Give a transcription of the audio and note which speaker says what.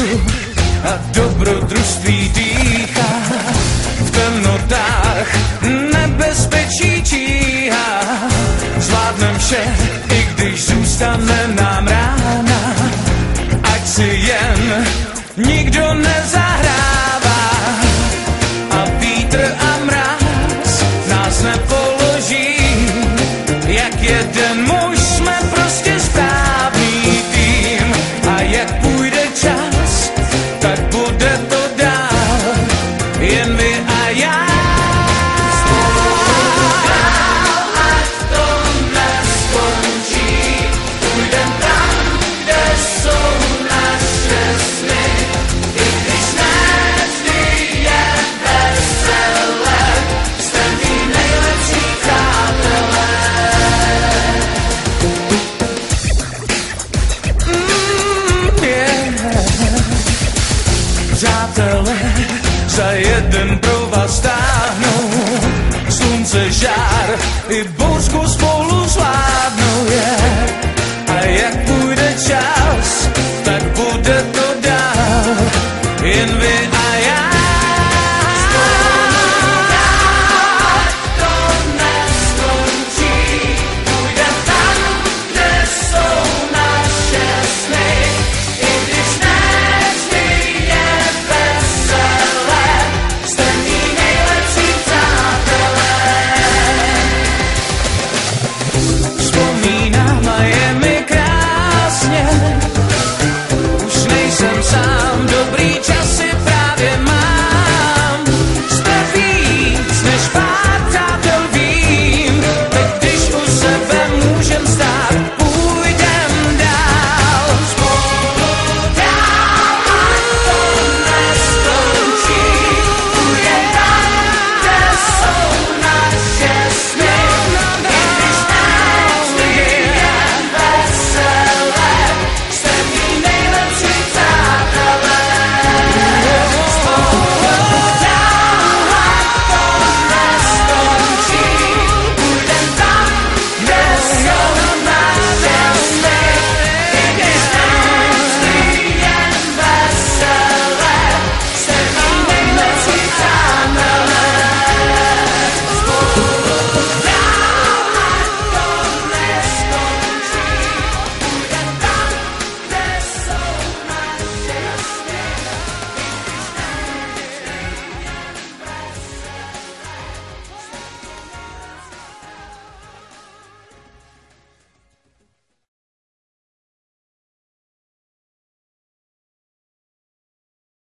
Speaker 1: cestu a dobrodružství dýchá. V temnotách nebezpečí číhá. Zvládnem vše, i když zůstane nám rána. Ať si jen nikdo nezahrává a vítr a mráz nás nepoloží. Jak jeden muž jsme prostě správný tým a jak půjde čas, tak bude to dál, jen vy a já. Přátelé za jeden provaz táhnou, slunce žár i bouřku spolu zvládnou.